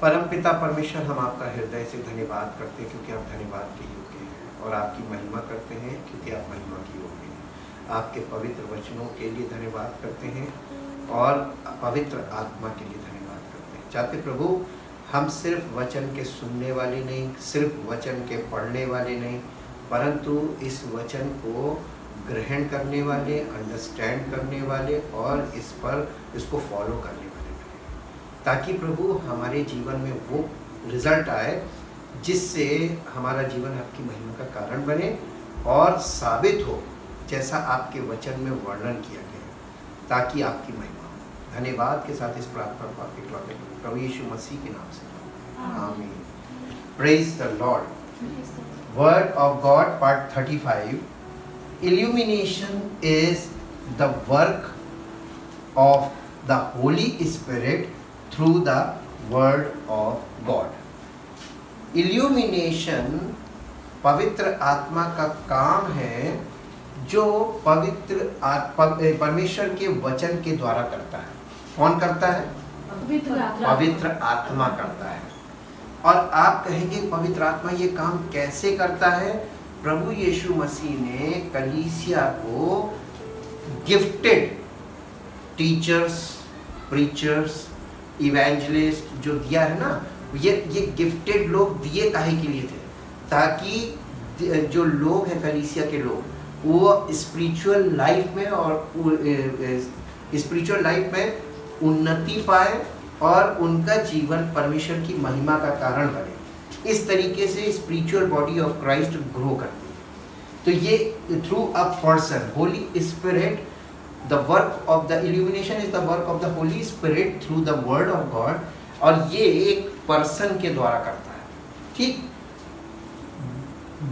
परमपिता परमेश्वर, हम आपका हृदय से धन्यवाद करते हैं क्योंकि आप धन्यवाद के योग्य हैं, और आपकी महिमा करते हैं क्योंकि आप महिमा के योग्य हैं। आपके पवित्र वचनों के लिए धन्यवाद करते हैं और पवित्र आत्मा के लिए धन्यवाद करते हैं। चाहते प्रभु, हम सिर्फ वचन के सुनने वाले नहीं, सिर्फ वचन के पढ़ने वाले नहीं, परंतु इस वचन को ग्रहण करने वाले, अंडरस्टैंड करने वाले और इसको फॉलो करने वाले, ताकि प्रभु हमारे जीवन में वो रिजल्ट आए जिससे हमारा जीवन आपकी महिमा का कारण बने और साबित हो जैसा आपके वचन में वर्णन किया गया, ताकि आपकी महिमा हो। धन्यवाद के साथ इस प्रार्थना को आपके द्वारा प्रभु यीशु मसीह के नाम से आमीन। Praise the Lord. Word of God part 35। Illumination is the work of the Holy Spirit through the Word of God. Illumination पवित्र आत्मा का काम है जो परमेश्वर के वचन के द्वारा करता है। कौन करता है? पवित्र आत्मा करता है। और आप कहेंगे पवित्र आत्मा ये काम कैसे करता है? प्रभु यीशु मसीह ने कलीसिया को गिफ्टेड टीचर्स, प्रीचर्स, इवेंजलिस्ट जो दिया है ना, ये गिफ्टेड लोग दिए काहे के लिए थे? ताकि जो लोग हैं कलीसिया के लोग, वो स्पिरिचुअल लाइफ में और स्पिरिचुअल लाइफ में उन्नति पाए और उनका जीवन परमेश्वर की महिमा का कारण बने। इस तरीके से spiritual body of Christ grow करती है। तो ये through a person, Holy Spirit, the work of the illumination is the work of the Holy Spirit through the word of God, और ये एक पर्सन के द्वारा करता है। ठीक,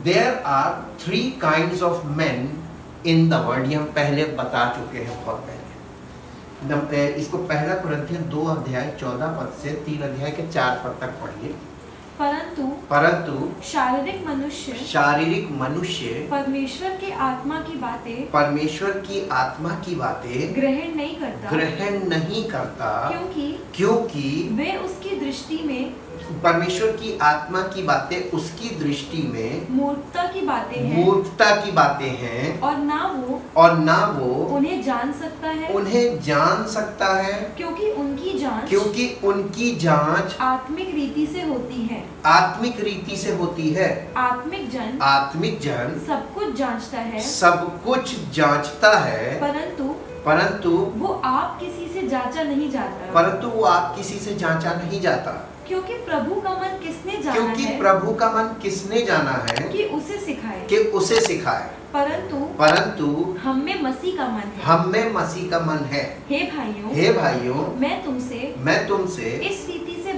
there are 3 kinds of men in the world. ये हम पहले बता चुके हैं बहुत पहले। इसको पहला कुरिन्थियन 2 अध्याय 14 पद से 3 अध्याय के 4 पद तक पढ़िए। परंतु शारीरिक मनुष्य परमेश्वर की आत्मा की बातें ग्रहण नहीं करता, क्योंकि वे उसकी दृष्टि में, परमेश्वर की आत्मा की बातें उसकी दृष्टि में मूर्खता की बातें हैं, और ना वो उन्हें जान सकता है, क्योंकि उनकी जांच आत्मिक रीति से होती है। आत्मिक जन सब कुछ जांचता है, परंतु वो आप किसी से जांचा नहीं जाता। क्योंकि प्रभु का मन किसने जाना है कि उसे सिखाए। परंतु हम में मसीह का मन है। हे भाइयों, मैं तुमसे इस रीति से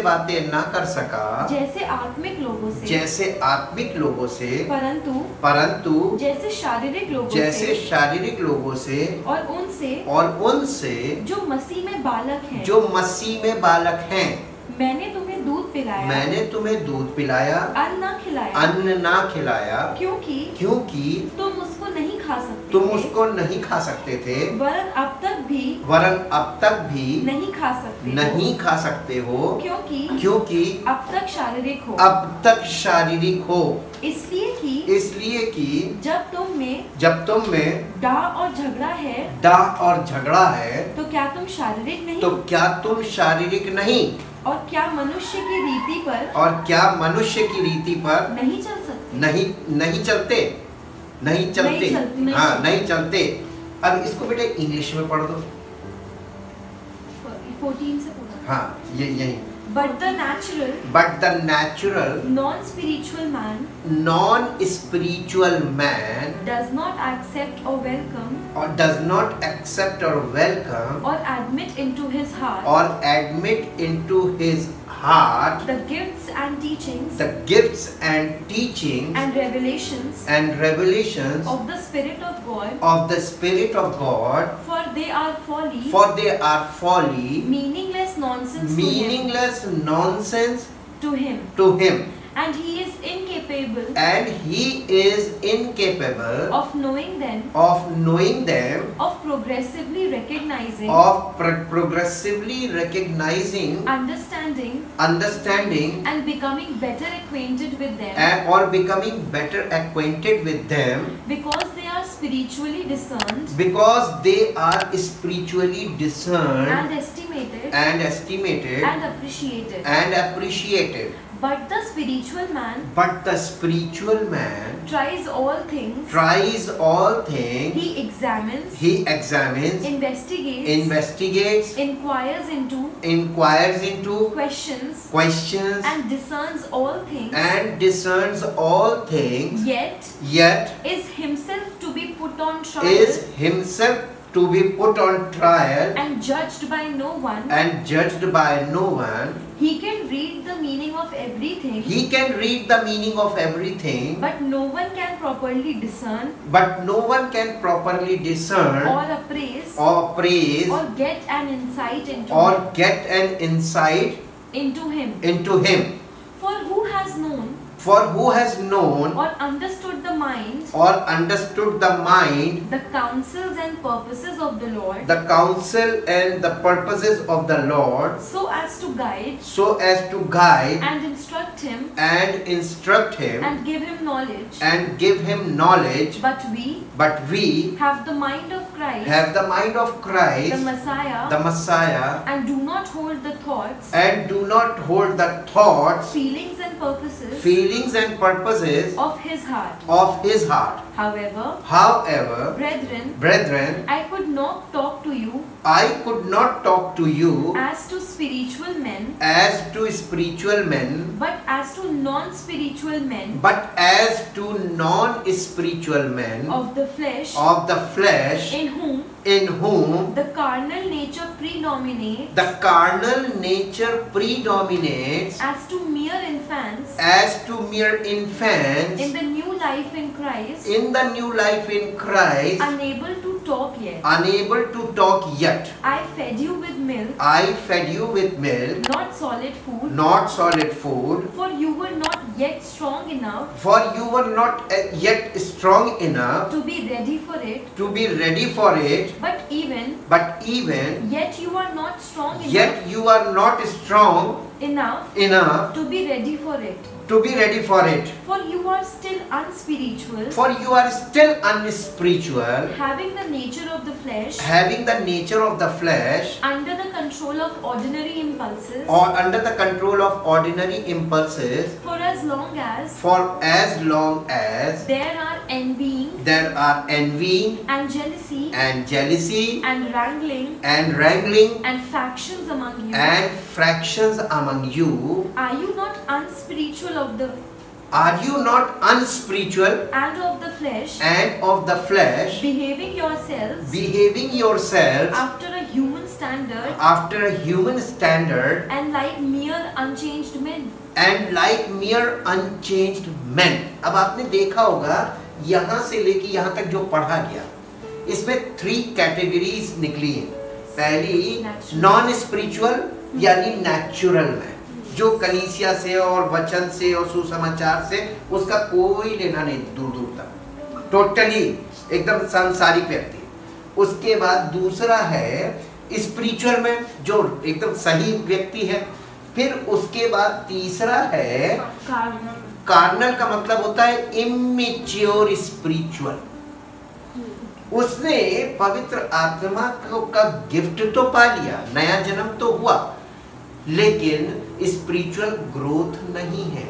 बातें ना कर सका जैसे आत्मिक लोगों से, परंतु जैसे शारीरिक लोगों से, और उनसे जो मसीह में बालक हैं। मैंने तुम्हें दूध पिलाया, अन्न ना खिलाया, क्योंकि तुम उसको नहीं खा सकते थे, वरन अब तक भी नहीं खा सकते हो, क्योंकि अब तक शारीरिक हो। इसलिए कि जब तुम में डाह और झगड़ा है, तो क्या तुम शारीरिक नहीं, और क्या मनुष्य की रीति पर नहीं चलते। अब इसको बेटे इंग्लिश में पढ़ दो। 14 से हाँ, ये यही। But the natural, non-spiritual man does not accept or welcome or admit into his heart the gifts and teachings and revelations of the Spirit of God, for they are folly, meaningless nonsense to him. And he is incapable. And he is incapable of knowing them. Of knowing them. Of progressively recognizing. Of progressively recognizing. Understanding. Understanding. And becoming better acquainted with them. Or becoming better acquainted with them. Because they are spiritually discerned. Because they are spiritually discerned. And estimated. And estimated. And appreciated. And appreciated. But the spiritual man. But the spiritual man. Tries all things. Tries all things. He examines. He examines. Investigates. Investigates. Inquires into. Inquires into. Questions. Questions. And discerns all things. And discerns all things. Yet. Is himself to be put on trial. Is himself to be put on trial. And judged by no one. And judged by no one. He can read the meaning of everything. He can read the meaning of everything. But no one can properly discern. But no one can properly discern. Or appraise. Or praise. Or get an insight into or him. Get an insight into him. Into him. For who has known. For who has known. Or understood the mind. Or understood the mind. The counsels and purposes of the Lord. The counsel and the purposes of the Lord. So as to guide. So as to guide. And instruct him. And instruct him. And give him knowledge. And give him knowledge. But we have the mind of Christ. Have the mind of Christ. The Messiah. The Messiah. And do not hold the thoughts. And do not hold the thoughts. Feelings and purposes. Feelings and purposes. Of his heart. Of his heart. However. Brethren. I could not talk to you. I could not talk to you. As to spiritual men. As to spiritual men. But as to non-spiritual men. But as to non-spiritual men. Of the flesh. Of the flesh. In whom the carnal nature predominates. The carnal nature predominates. As to mere infants. As to mere infants. In the new life in Christ. In the new life in Christ. Unable to talk yet. Unable to talk yet. I fed you with milk. I fed you with milk. Not solid food. Not solid food. For you were not yet strong enough. For you were not yet strong enough. To be ready for it. To be ready for it. But even. Yet you are not strong enough. Yet you are not strong enough. To be ready for it. To be ready for it. For you are still unspiritual. For you are still unspiritual. Having the nature of the flesh. Having the nature of the flesh. Under the control of ordinary impulses. Or under the control of ordinary impulses. For as long as. There are envying. And jealousy. And wrangling. And factions among you. Are you not unspiritual Are you not unspiritual? And of the flesh. Behaving yourselves. After a human standard. And like mere unchanged men. अब आपने देखा होगा यहाँ से लेके यहाँ तक जो पढ़ा गया, इसमें 3 कैटेगरीज निकली हैं। पहली नॉन स्पिरिचुअल यानी नेचुरल मैन, जो कलीसिया से और वचन से और सुसमाचार से उसका कोई लेना नहीं, दूर दूर तक टोटली एकदम सांसारिक व्यक्ति। उसके बाद दूसरा है स्पिरिचुअल मैन, जो एकदम सही व्यक्ति है। फिर उसके बाद तीसरा है कार्नल, का मतलब होता है इमेच्योर स्पिरिचुअल। उसने पवित्र आत्मा का गिफ्ट तो पा लिया, नया जन्म तो हुआ, लेकिन स्पिरिचुअल ग्रोथ नहीं है।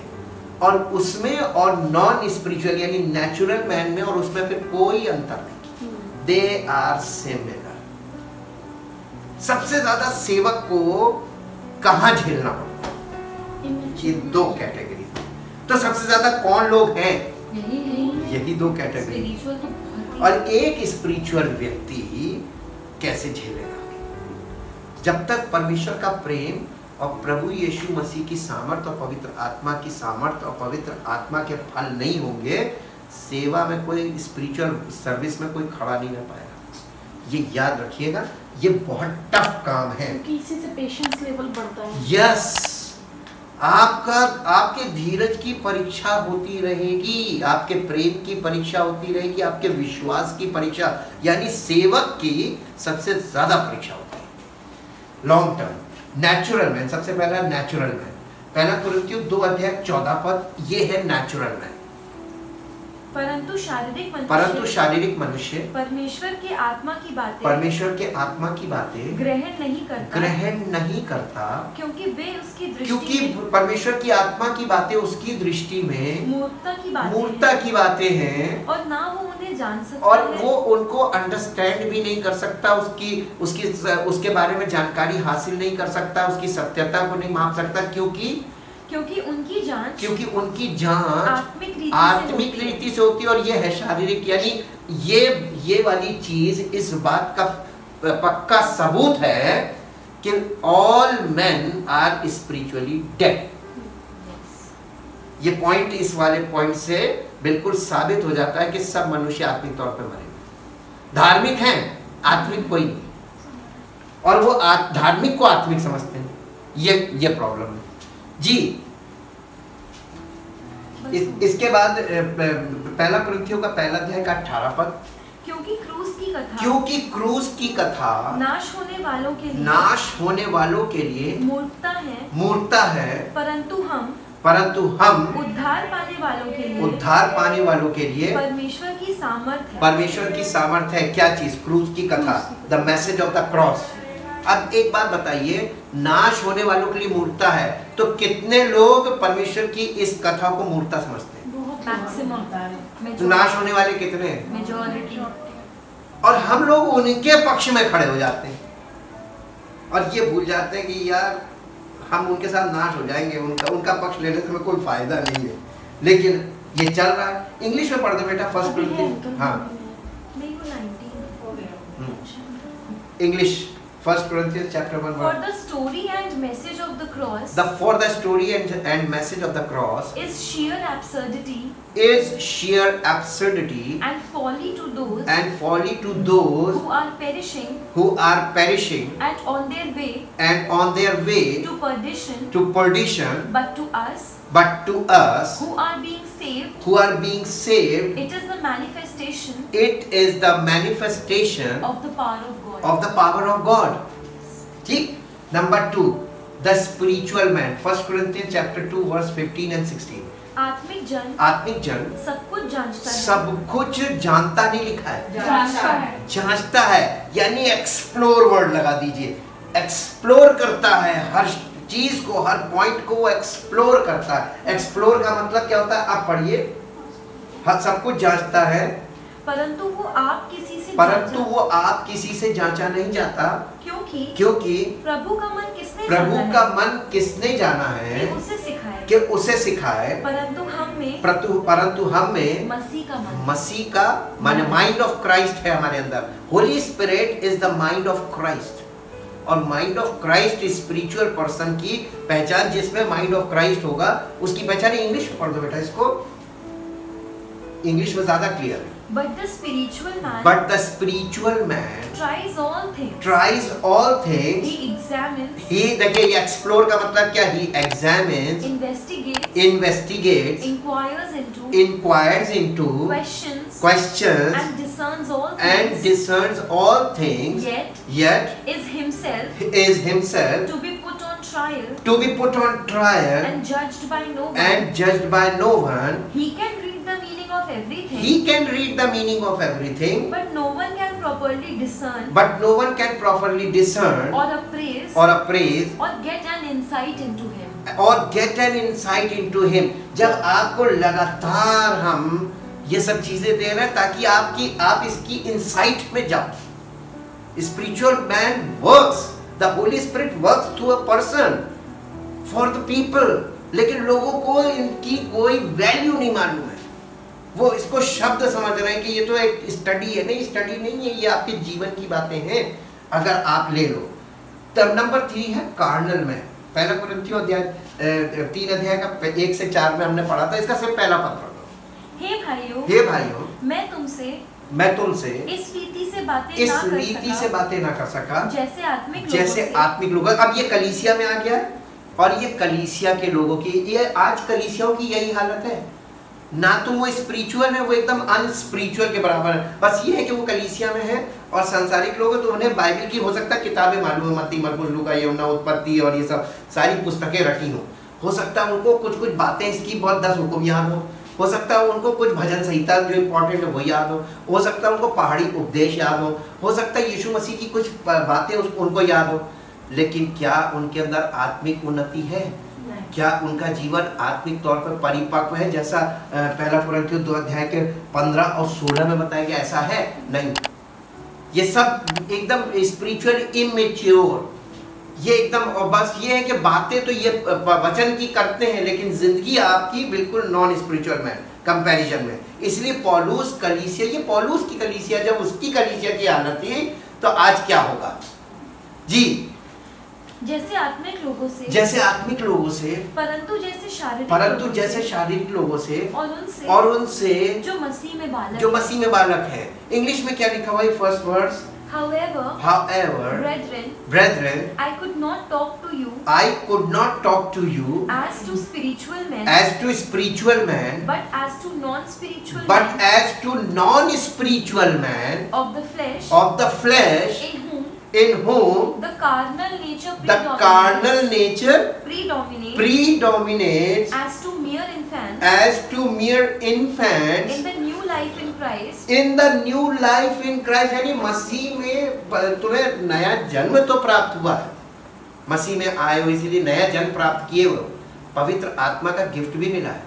और उसमें और नॉन स्पिरिचुअल यानी नेचुरल मैन में और उसमें फिर कोई अंतर नहीं, दे आर सिमिलर। सबसे ज्यादा सेवक को कहाँ झेलना पड़ता है? ये 2 कैटेगरी। तो सबसे ज्यादा कौन लोग हैं? यही 2 कैटेगरी। और एक स्पिरिचुअल व्यक्ति कैसे झेलेगा? जब तक परमेश्वर का प्रेम और प्रभु यीशु मसीह की सामर्थ और पवित्र आत्मा की सामर्थ और पवित्र आत्मा के फल नहीं होंगे, सेवा में कोई स्पिरिचुअल सर्विस में कोई खड़ा नहीं रह पाएगा। ये याद रखिएगा, ये बहुत टफ काम है, क्योंकि इसी से पेशेंस लेवल बढ़ता है। यस, आपके धीरज की परीक्षा होती रहेगी, आपके प्रेम की परीक्षा होती रहेगी, आपके विश्वास की परीक्षा, यानी सेवक की सबसे ज्यादा परीक्षा होती है। लॉन्ग टर्म नेचुरल मैन, सबसे पहला नेचुरल मैन, पहला कुरिन्थियों 2:14 ये है नेचुरल मैन। परंतु शारीरिक मनुष्य परमेश्वर के आत्मा की बातें ग्रहण नहीं करता क्योंकि परमेश्वर की आत्मा की बातें उसकी दृष्टि में मूर्खता की बातें हैं, और ना वो उन्हें जान सकता और वो उनको अंडरस्टैंड भी नहीं कर सकता, उसके बारे में जानकारी हासिल नहीं कर सकता, उसकी सत्यता को नहीं माप सकता, क्योंकि उनकी जांच आत्मिक रीति से होती है, और ये है शारीरिक। यानी ये वाली चीज इस बात का पक्का सबूत है कि all men are spiritually dead. ये पॉइंट, इस वाले पॉइंट से बिल्कुल साबित हो जाता है कि सब मनुष्य आत्मिक तौर पर मरे, धार्मिक हैं, आत्मिक कोई नहीं, और वो धार्मिक को आत्मिक समझते हैं। ये प्रॉब्लम है जी। इसके बाद पहला कुरिन्थियों का पहला अध्याय का 18 पद, क्योंकि क्रूस की कथा नाश होने वालों के लिए मूर्खता है, परंतु हम उद्धार पाने वालों के लिए परमेश्वर की सामर्थ्य है। क्या चीज? क्रूस की कथा, the message of the cross. अब एक बात बताइए, नाश होने वालों के लिए मूर्खता है, तो कितने लोग परमेश्वर की इस कथा को मूर्खता समझते हैं? तो नाश होने वाले कितने हैं? मेजॉरिटी। और हम लोग उनके पक्ष में खड़े हो जाते हैं, और ये भूल जाते हैं कि यार हम उनके साथ नाश हो जाएंगे, उनका पक्ष लेने से हमें कोई फायदा नहीं है। लेकिन ये चल रहा है। इंग्लिश में पढ़ दो बेटा, फर्स्ट कुरिन्थियों, हाँ English, 1 Corinthians chapter 1. For the story and message of the cross. For the story and message of the cross is sheer absurdity. And folly to those. Who are perishing. And on their way. To perdition. But to us. Who are being saved. It is the manifestation. Of the power of God. ठीक। Number 2, the spiritual man, 1 Corinthians chapter 2 verse 15 and 16। आत्मिक जन सब कुछ जानता नहीं लिखा है, जांचता है, यानी एक्सप्लोर वर्ड लगा दीजिए, एक्सप्लोर करता है, हर चीज को, हर पॉइंट को वो एक्सप्लोर करता है। एक्सप्लोर का मतलब क्या होता है? आप पढ़िए, सब कुछ जांचता है, परंतु वो आप किसी से जांचा नहीं जाता, क्योंकि प्रभु का मन किसने जाना है कि उसे सिखाए। परंतु हम में मसीह का मन, माइंड ऑफ क्राइस्ट है हमारे अंदर। Holy spirit is the mind of Christ, और mind of Christ spiritual person की पहचान, जिसमें माइंड ऑफ क्राइस्ट होगा उसकी पहचान। इंग्लिश में पढ़ दो बेटा इसको, इंग्लिश में ज्यादा क्लियर है। But the spiritual man tries all things. He examines. देखिए, ये explore का मतलब क्या? He examines, investigates, inquires into questions and discerns all things. Yet is himself to be put on trial and judged by no one. He can read the meaning of everything, but no one can properly discern or appraise or get an insight into him. जब आपको लगातार हम ये सब चीजें दे रहे हैं ताकि आप इसकी इंसाइट में जाओ। Spiritual man works, the Holy spirit works through a person for the people, लेकिन लोगों को इनकी कोई वैल्यू नहीं मालूम है। वो इसको शब्द समझ रहे हैं कि ये तो एक स्टडी है। नहीं, स्टडी नहीं है, ये आपके जीवन की बातें हैं, अगर आप ले लो। तब नंबर 3 है कार्नल मैन। पहला कुरिन्थियों 3 अध्याय का 1 से 4 में हमने पढ़ा था। इसका सिर्फ पहला पद पढ़ो। हे भाइयों, मैं तुमसे इस रीति से बातें ना कर सका जैसे आत्मिक लोग। अब ये कलीसिया में आ गया है, और ये कलीसिया के लोगों की, ये आज कलीसियाओं की यही हालत है, ना तो वो स्पिरिचुअल है, वो एकदम अनस्पिरिचुअल के बराबर है। बस ये है कि वो कलीसिया में है और सांसारिक लोग हैं तो उन्हें बाइबल की हो सकता है किताबें मालूम है, मत्ती मरकुस लूका यूहन्ना उत्पत्ति और ये सब सारी पुस्तकें रटी हो सकता है उनको कुछ कुछ बातें इसकी बहुत 10 हुक्म याद हो सकता है उनको कुछ भजन संहिता जो इंपॉर्टेंट है वो याद हो सकता है उनको पहाड़ी उपदेश याद हो सकता है यीशु मसीह की कुछ बातें उनको याद हो, लेकिन क्या उनके अंदर आत्मिक उन्नति है? क्या उनका जीवन आत्मिक तौर पर परिपक्व है? जैसा पहला कुरिन्थियों 2 अध्याय के 15 और 16 में बताया गया, ऐसा है नहीं। ये सब एकदम स्पिरिचुअल इमेच्योर, ये एकदम, और बस ये है कि बातें तो ये वचन की करते हैं लेकिन जिंदगी आपकी बिल्कुल नॉन स्पिरिचुअल में कंपैरिजन में। इसलिए पौलुस कलीसिया, ये पौलुस की कलीसिया, जब उसकी कलीसिया की हालत थी तो आज क्या होगा जी? जैसे आत्मिक लोगों से परंतु जैसे शारीरिक लोगों से और उनसे जो मसीह में बालक है। इंग्लिश में क्या लिखा हुआ है first verse? However, brethren, I could not talk to you as to spiritual men, but as to non-spiritual men of the flesh, in whom the carnal nature predominates as to mere infants in the new life in Christ। यानी मसीह में तुम्हें नया जन्म तो प्राप्त हुआ है, मसीह में आए हो इसीलिए नया जन्म प्राप्त किए हो, पवित्र आत्मा का गिफ्ट भी मिला है,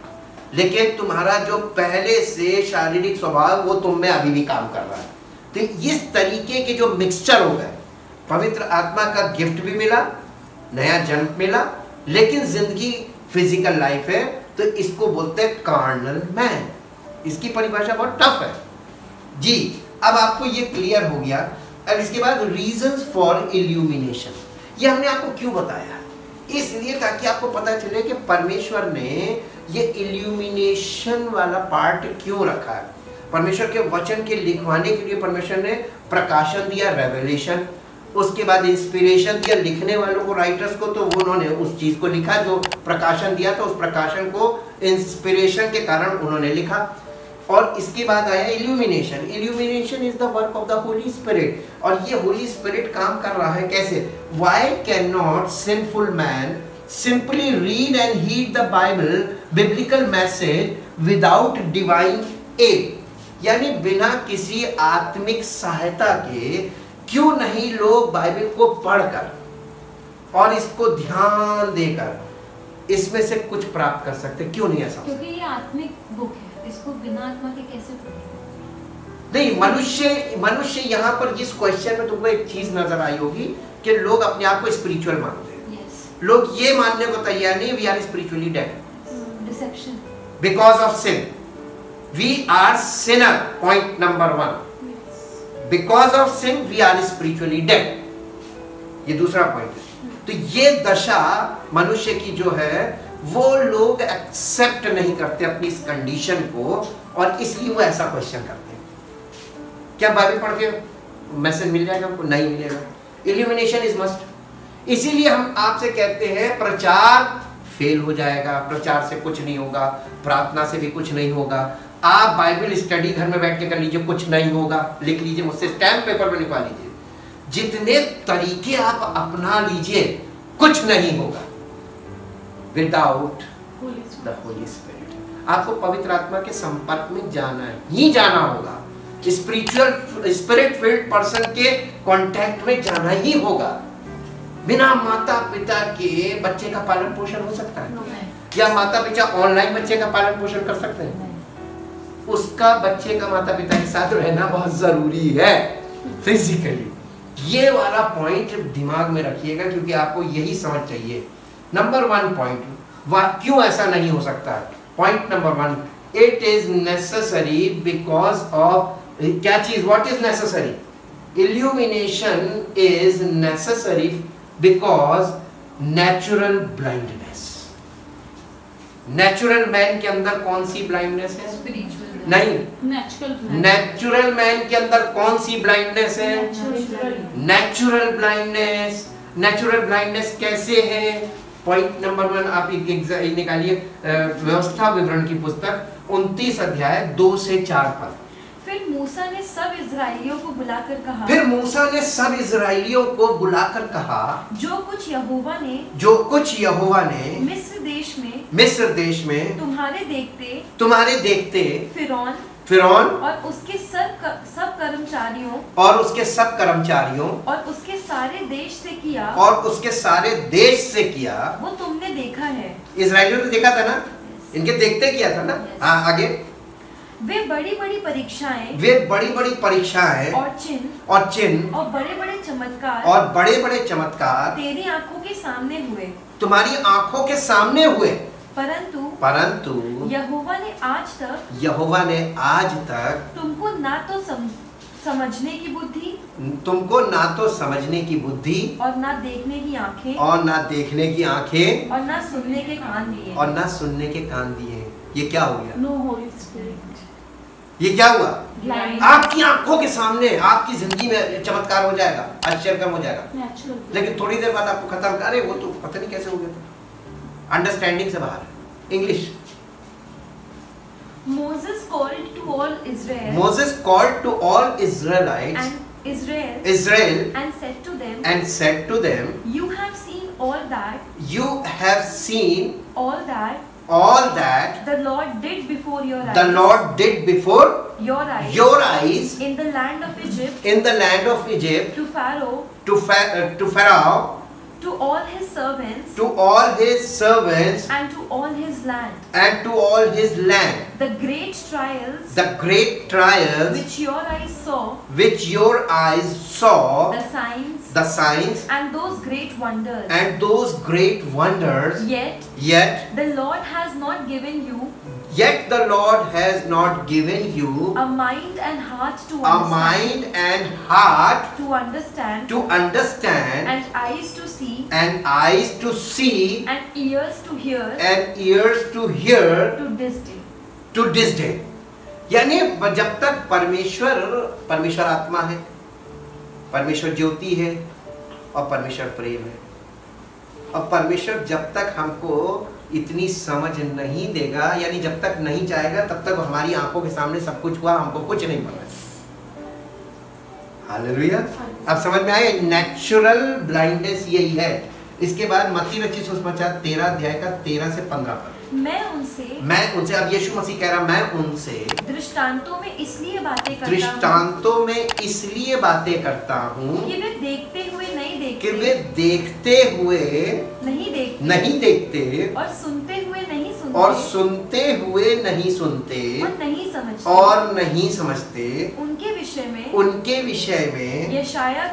लेकिन तुम्हारा जो पहले से शारीरिक स्वभाव वो तुम में अभी भी काम कर रहा है। तो इस तरीके के जो मिक्सचर हो गए, पवित्र आत्मा का गिफ्ट भी मिला, नया जन्म मिला, लेकिन जिंदगी फिजिकल लाइफ है, तो इसको बोलते हैं कार्नल मैन। इसकी परिभाषा बहुत टफ है जी। अब आपको ये क्लियर हो गया। अब इसके बाद रीजंस फॉर इल्यूमिनेशन, ये हमने आपको क्यों बताया? इसलिए ताकि आपको पता चले कि परमेश्वर ने ये इल्यूमिनेशन वाला पार्ट क्यों रखा है। परमेश्वर के वचन के लिखवाने के लिए परमेश्वर ने प्रकाशन दिया, रेवलेशन, उसके बाद इंस्पिरेशन दिया लिखने वालों को, राइटर्स को, तो उन्होंने उस चीज को लिखा जो प्रकाशन दिया था, उस प्रकाशन को इंस्पिरेशन के कारण उन्होंने लिखा। और इसके बाद आया illumination. Illumination is the work of the Holy Spirit, और ये होली स्पिरिट काम कर रहा है कैसे? Why can not sinful man simply read and heed the Bible biblical message without divine aid, यानी बिना किसी आत्मिक सहायता के क्यों नहीं लोग बाइबल को पढ़कर और इसको ध्यान देकर इसमें से कुछ प्राप्त कर सकते? क्यों नहीं ऐसा? क्योंकि ये आत्मिक बुक है, इसको बिना आत्मा के कैसे पढ़ेंगे? नहीं, मनुष्य यहाँ पर इस क्वेश्चन में तुमको एक चीज नजर आई होगी कि लोग अपने आप को स्पिरिचुअल मानते हैं। लोग ये मानने को तैयार नहीं, we are spiritually dead deception because of sin. We are sinner, point number 1। Because of sin we are spiritually dead, ये दूसरा पॉइंट है। तो ये दशा मनुष्य की जो है वो लोग एक्सेप्ट नहीं करते अपनी इस कंडीशन को, और इसलिए वो ऐसा क्वेश्चन करते हैं। क्या बाइबल पढ़ के मैसेज मिल जाएगा हमको? नहीं मिलेगा। Illumination is must. इसीलिए हम आपसे कहते हैं प्रचार फेल हो जाएगा, प्रचार से कुछ नहीं होगा, प्रार्थना से भी कुछ नहीं होगा, आप बाइबल स्टडी घर में बैठ के कर लीजिए, कुछ नहीं होगा, लिख लीजिए मुझसे, स्टैम्प पेपर में लिखवा लीजिए, जितने तरीके आप अपना लीजिए, कुछ नहीं होगा विदाउट द होली स्पिरिट। आपको पवित्र आत्मा के संपर्क में जाना ही जाना होगा, स्पिरिचुअल स्पिरिट फील्ड पर्सन के कांटेक्ट में जाना ही होगा। बिना माता पिता के बच्चे का पालन पोषण हो सकता है? या माता पिता ऑनलाइन बच्चे का पालन पोषण कर सकते हैं? उसका बच्चे का माता पिता के साथ रहना बहुत जरूरी है फिजिकली। ये वाला पॉइंट दिमाग में रखिएगा, क्योंकि आपको यही समझ चाहिए। नंबर 1 पॉइंट, क्यों ऐसा नहीं हो सकता? Point number 1, it is necessary because of क्या चीज? What is necessary? Illumination is necessary because natural blindness. Natural man के अंदर कौन सी ब्लाइंडनेस है? स्पिरिचुअल नहीं, नेचुरल मैन के अंदर कौन सी ब्लाइंडनेस है? Natural blindness. नेचुरल ब्लाइंडनेस कैसे है? पॉइंट नंबर 1 आप एक निकालिए, व्यवस्था विवरण की पुस्तक 29 अध्याय 2 से 4 पद। फिर मूसा ने सब इजराइलियों को बुलाकर कहा, फिर मूसा ने सब इजराइलियों को बुलाकर कहा, जो कुछ यहोवा ने मिस्र देश में तुम्हारे देखते फिरौन और उसके सब कर्मचारियों और उसके सारे देश से किया वो तुमने देखा है। इजराइलियों ने देखा था ना, इनके देखते किया था ना। हाँ, आगे। वे बड़ी बड़ी परीक्षाएं और चिन्ह और बड़े बड़े चमत्कार तेरी आंखों के सामने हुए, तुम्हारी आंखों के सामने हुए। परंतु यहोवा ने आज तक तुमको ना तो समझने की बुद्धि और ना देखने की आंखें और ना सुनने के कान दिए। ये क्या हो गया? No Holy Spirit. ये क्या हुआ? आपकी आंखों के सामने आपकी जिंदगी में चमत्कार हो जाएगा, आश्चर्य हो जाएगा, लेकिन थोड़ी देर बाद आपको खत्म। अरे वो तो पता नहीं कैसे हो गया था, अंडरस्टैंडिंग से बाहर। English. Moses called to all Israelites and said to them, you have seen all that the Lord did before your eyes in the land of Egypt to Pharaoh, to all his servants and to all his land, the great trials which your eyes saw, the signs and those great wonders, yet the Lord has not given you a mind and heart to understand and eyes to see and ears to hear to this day। यानी जब तक परमेश्वर आत्मा है, परमेश्वर ज्योति है और परमेश्वर प्रेम है, और परमेश्वर जब तक हमको इतनी समझ नहीं देगा, यानी जब तक नहीं चाहेगा, तब तक हमारी आंखों के सामने सब कुछ हुआ, हमको कुछ नहीं पता। हालेलुया। अब समझ में आया? नेचुरल ब्लाइंडनेस यही है। इसके बाद मत्ती रचित सुसमाचार 13 अध्याय का 13 से 15 पद। मैं उनसे अब यीशु मसीह कह रहा, मैं उनसे दृष्टांतों में इसलिए बातें करता हूँ कि वे देखते हुए नहीं देखते और सुनते हुए नहीं सुनते और नहीं समझते। उनके विषय में यशाया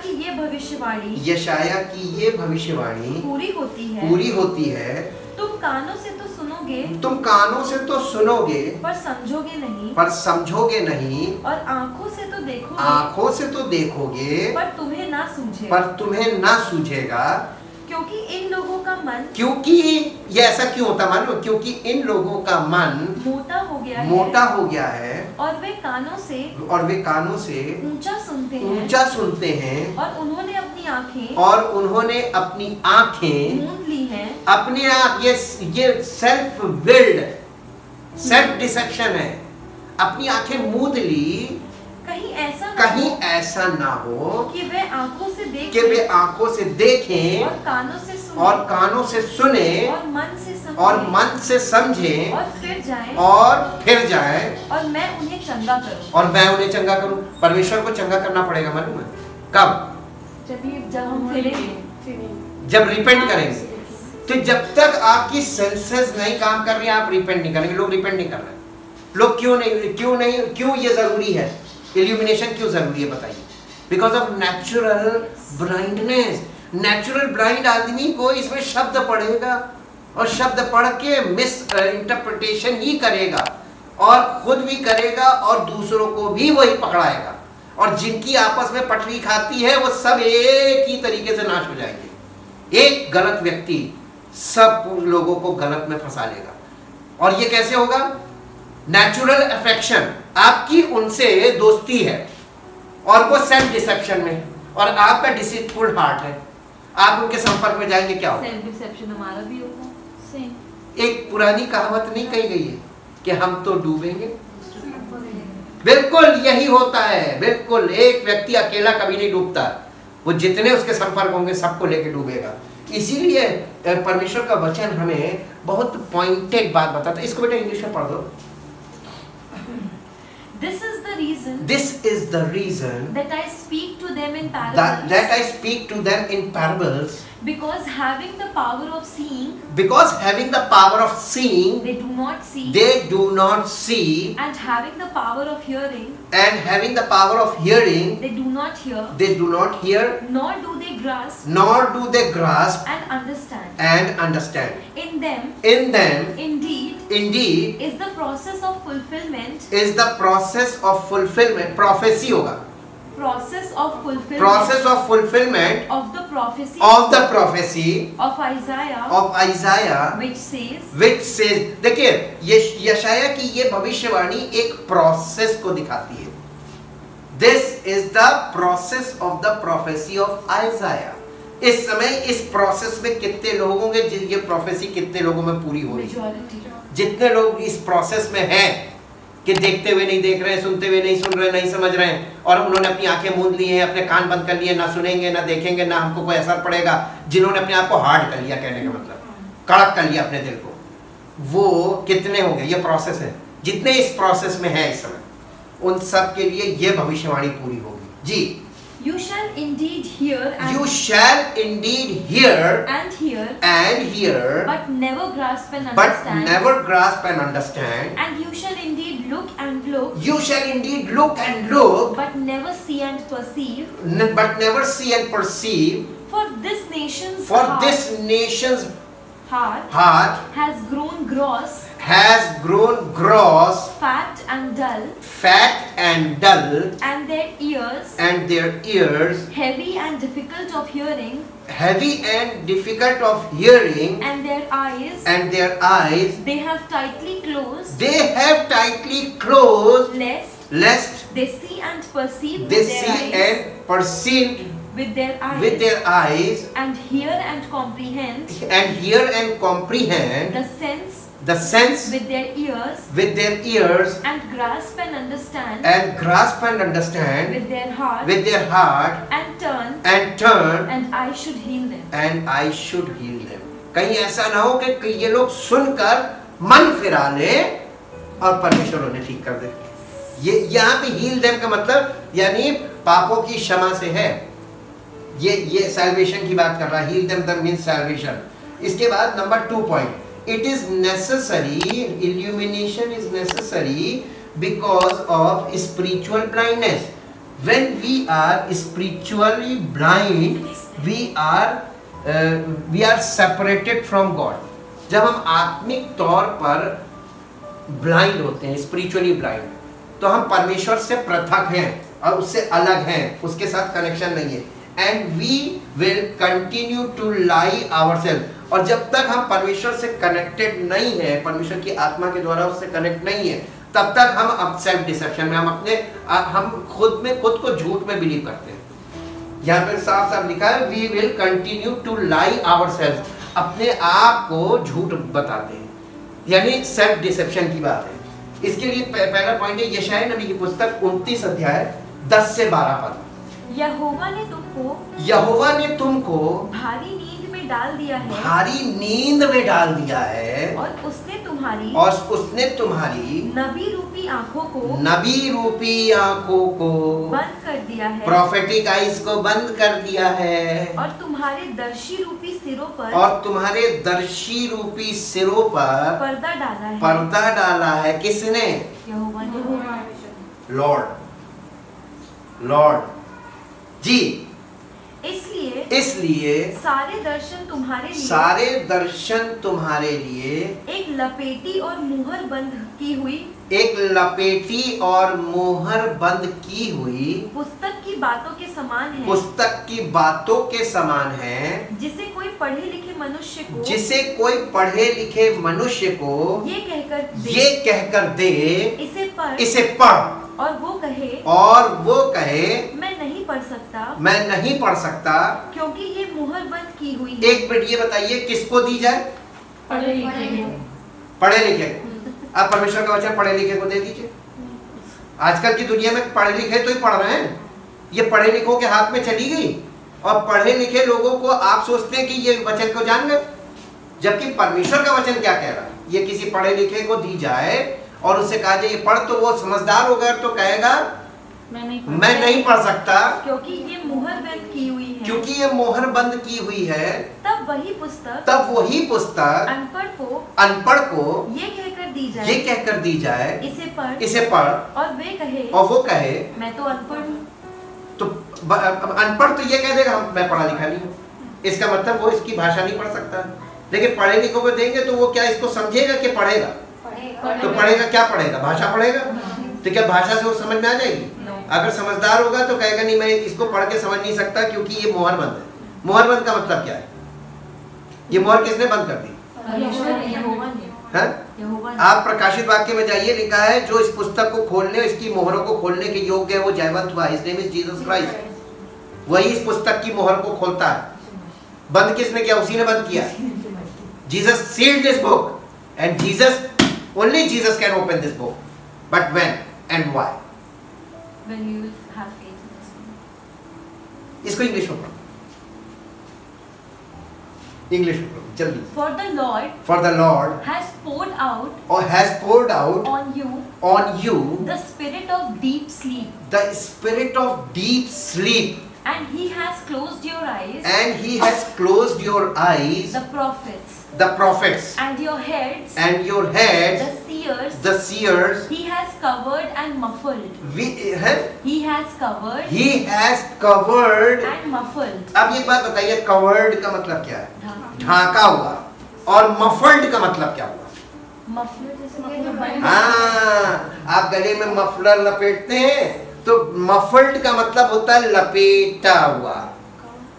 की ये भविष्यवाणी पूरी होती है। तुम कानों से तो सुनोगे पर समझोगे नहीं और आंखों से तो देखोगे पर तुम्हें ना सूझेगा। क्योंकि इन लोगों का मन ये ऐसा क्यों होता मालूम? क्योंकि इन लोगों का मन मोटा हो गया है और वे कानों से ऊंचा सुनते हैं और उन्होंने अपनी आंखें मूंद ली हैं। अपने आप ये सेल्फ विल्ड, सेल्फ डिसेप्शन है। अपनी आंखें मूंद ली, कहीं ऐसा ना हो कि वे आंखों से देखें और कानों से सुने और मन से समझें और फिर जाएं और मैं उन्हें चंगा करूं। परमेश्वर को चंगा करना पड़ेगा, मालूम है कब? जब रिपेंट करेंगे। तो जब तक आपकी सेंसेस नहीं काम कर रही, आप रिपेंट नहीं करेंगे। लोग रिपेंट नहीं कर रहे। लोग क्यों ये जरूरी है? इल्यूमिनेशन क्यों जरूरी है बताइए? Because of natural blindness. Natural blind आदमी को इसमें शब्द पढ़ेगा और शब्द पढ़ के मिस इंटरप्रिटेशन ही करेगा और खुद भी करेगा और दूसरों को भी वही पकड़ाएगा, और जिनकी आपस में पटरी खाती है वो सब एक ही तरीके से नाश हो जाएंगे। एक गलत व्यक्ति सब लोगों को गलत में फंसा लेगा। और ये कैसे होगा? नेचुरल अफेक्शन, आपकी उनसे दोस्ती है और वो सेल्फ डिसेप्शन में, और आपका डिसीटफुल हार्ट है। आप उनके संपर्क में जाएंगे क्या होगा? सेल्फ डिसेप्शन हमारा भी होगा। सेम एक पुरानी कहावत नहीं कही गई है कि हम तो डूबेंगे? बिल्कुल यही होता है। बिल्कुल, एक व्यक्ति अकेला कभी नहीं डूबता, वो जितने उसके संपर्क होंगे सबको लेके डूबेगा। इसीलिए परमेश्वर का वचन हमें बहुत पॉइंटेड बात बताता है। इसको बेटा इंग्लिश में पढ़ दो। This is the reason. This is the reason that I speak to them in parables. That I speak to them in parables. Because having the power of seeing. Because having the power of seeing. They do not see. They do not see. And having the power of hearing. And having the power of hearing. They do not hear. They do not hear. Nor do they grasp. Nor do they grasp. And understand. And understand. In them. In them. Indeed. Is the process of fulfillment. Is the process of fulfillment. Prophecy होगा. Process of fulfillment. Process of fulfillment. Of the prophecy. Of the prophecy. Of Isaiah. Of Isaiah. Which says. देखिए यशाया की ये भविष्यवाणी एक process को दिखाती है। This is the process of the prophecy of Isaiah. इस समय इस प्रोसेस में कितने लोग होंगे, ये प्रोफेसी कितने लोगों में पूरी हो रही है? जितने लोग इस प्रोसेस में हैं कि देखते हुए नहीं देख रहे हैं, सुनते हुए नहीं सुन रहे, नहीं समझ रहे हैं, और उन्होंने अपनी आंखें मूंद ली हैं, अपने कान बंद कर लिए, ना सुनेंगे ना देखेंगे, ना हमको कोई असर पड़ेगा, जिन्होंने अपने आप को हार्ड कर लिया, कहने का मतलब कड़क कर लिया अपने दिल को, वो कितने हो गए? ये प्रोसेस है। जितने इस प्रोसेस में है इस समय, उन सब के लिए ये भविष्यवाणी पूरी होगी। जी, You shall indeed hear and you shall indeed hear and hear but never grasp and understand and you shall indeed look and look but never see and perceive for this nation's heart has grown gross fat and dull and their ears heavy and difficult of hearing and their eyes they have tightly closed lest they see and perceive with their eyes and hear and comprehend the sense with their ears and grasp and understand with their heart and turn and I should heal them. कहीं ऐसा ना हो कि ये लोग सुनकर मन फिरा ले और परमेश्वर उन्हें ठीक कर दे। ये यहाँ पे हील देम का मतलब यानी पापों की क्षमा से है। ये सैल्वेशन की बात कर रहा है। Heal them the means salvation. इसके बाद number 2 point, it is necessary, illumination is necessary because of spiritual blindness. When we are spiritually blind, we are separated from God. जब हम आत्मिक तौर पर ब्लाइंड होते हैं, स्पिरिचुअली ब्लाइंड, तो हम परमेश्वर से पृथक हैं और उससे अलग हैं, उसके साथ कनेक्शन नहीं है। And we will continue to lie ourselves. और जब तक हम परमेश्वर से कनेक्टेड नहीं है, परमेश्वर की आत्मा के द्वारा उससे कनेक्ट नहीं है, तब तक हम अब सेल्फ डिसेप्शन में, हम खुद को झूठ में बिलीव करते हैं। यहाँ पे साफ साफ लिखा है we will continue to lie ourselves, अपने आप को झूठ बताते हैं, यानी सेल्फ डिसेप्शन की बात है। इसके लिए पहला पॉइंट है यशायाह नबी की पुस्तक 29 अध्याय 10 से 12 पद। यहोवा ने तुमको भारी नींद में डाल दिया है और उसने तुम्हारी नबी रूपी आंखों को बंद कर दिया है, प्रोफेटिक आइज को बंद कर दिया है, और तुम्हारे दर्शी रूपी सिरों पर पर्दा डाला है। किसने? यहोवा ने। लॉर्ड जी। इसलिए सारे दर्शन तुम्हारे लिए एक लपेटी और मुहर बंद की हुई पुस्तक की बातों के समान है, जिसे कोई पढ़े लिखे मनुष्य को ये कहकर दे इसे पढ़, और वो कहे मैं नहीं पढ़ सकता, मैं नहीं पढ़ सकता, क्योंकि ये मुहर बंद की हुई है। एक मिनट, ये बताइए किसको दी जाए? पढ़े लिखे। पढ़े लिखे। अब परमेश्वर का वचन पढ़े लिखे को दे दीजिए। आजकल की दुनिया में पढ़े लिखे तो ही पढ़ रहे हैं, ये पढ़े लिखों के हाथ में चली गई, और पढ़े लिखे लोगों को आप सोचते हैं कि ये वचन को जान गए, जबकि परमेश्वर का वचन क्या कह रहा है? ये किसी पढ़े लिखे को दी जाए और उससे कहा जाए ये पढ़, तो वो समझदार होगा तो कहेगा मैं नहीं पढ़ सकता, क्योंकि ये मुहर बंद की हुई है। क्योंकि ये मोहर बंद की हुई है। तब वही पुस्तक अनपढ़ को ये कहकर दी जाए, इसे पढ़, और वो कहे मैं तो अनपढ़ हूँ। तो अनपढ़ तो ये कह देगा मैं पढ़ा लिखा नहीं हूँ, इसका मतलब वो इसकी भाषा नहीं पढ़ सकता। लेकिन पढ़े लिखों को देंगे तो वो क्या इसको समझेगा कि पढ़ेगा? तो पढ़ेगा, क्या पढ़ेगा? भाषा पढ़ेगा। तो क्या भाषा से वो समझ में आ जाएगी? अगर समझदार होगा तो कहेगा नहीं, मैं इसको पढ़ के समझ नहीं सकता क्योंकि ये मोहर बंद है। मोहर बंद का मतलब क्या है? ये मोहर किसने बंद कर दी? आप प्रकाशित वाक्य में जाइए, लिखा है जो इस पुस्तक को खोलने, इसकी मोहरों को खोलने के योग्य है वो जयवंत हुआ। His name is Jesus Christ. वही इस पुस्तक की मोहर को खोलता है। बंद किसने किया? उसी ने बंद किया। Jesus sealed this book, and only Jesus can open this book. But when and why? When you have faith in this. इसको इंग्लिश में पढ़ो, इंग्लिश में पढ़ो जल्दी। For the Lord has poured out on you the spirit of deep sleep. The spirit of deep sleep. And he has closed your eyes. The prophets. And your heads. The seers. He has covered and muffled. He has covered and muffled. अब ये बात बताइए, covered का मतलब क्या है? ढाका हुआ। और muffled का मतलब क्या हुआ? आप गले में मफलर लपेटते हैं तो मफल्ड का मतलब होता है लपेटा हुआ।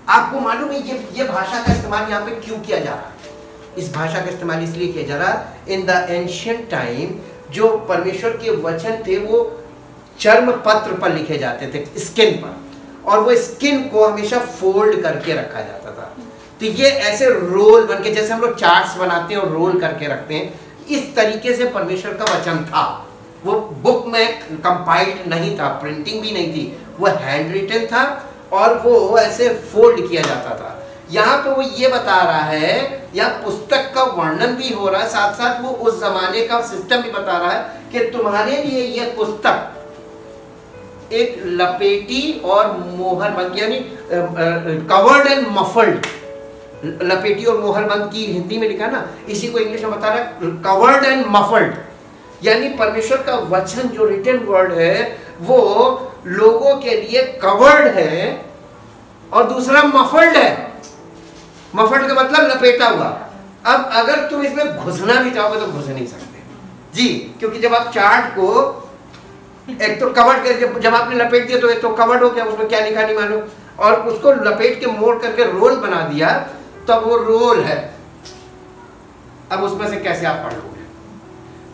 आपको मालूम है ये भाषा का इस्तेमाल यहाँ पे क्यों किया जा रहा है? इस भाषा का इस्तेमाल इसलिए किया जा रहा है, इन द एंशिएंट टाइम जो परमेश्वर के वचन थे वो चर्म पत्र पर लिखे जाते थे, स्किन पर, और वो स्किन को हमेशा फोल्ड करके रखा जाता था। तो ये ऐसे रोल बन के, जैसे हम लोग चार्ट्स बनाते हैं और रोल करके रखते हैं, इस तरीके से परमेश्वर का वचन था। वो बुक में कंपाइल्ड नहीं था, प्रिंटिंग भी नहीं थी, वो हैंड रिटन था और वो ऐसे फोल्ड किया जाता था। यहाँ पे वो ये बता रहा है, या पुस्तक का वर्णन भी हो रहा है, साथ साथ वो उस जमाने का सिस्टम भी बता रहा है कि तुम्हारे लिए ये पुस्तक एक लपेटी और मोहर बंद, यानी कवर्ड एंड मफल्ड। लपेटी और मोहर बंद की हिंदी में लिखा ना, इसी को इंग्लिश में बता रहा है कवर्ड एंड मफल्ड। यानी परमेश्वर का वचन जो रिटन वर्ड है वो लोगों के लिए कवर्ड है और दूसरा मफल्ड है। मफल्ड का मतलब लपेटा हुआ। अब अगर तुम इसमें घुसना भी चाहोगे तो घुस नहीं सकते जी, क्योंकि जब आप चार्ट को एक तो कवर्ड कर, जब आपने लपेट दिया तो एक तो कवर्ड हो गया, उसमें क्या लिखा नहीं मालूम, और उसको लपेट के मोड़ करके रोल बना दिया तो अब वो रोल है। अब उसमें से कैसे आप पढ़ लोगे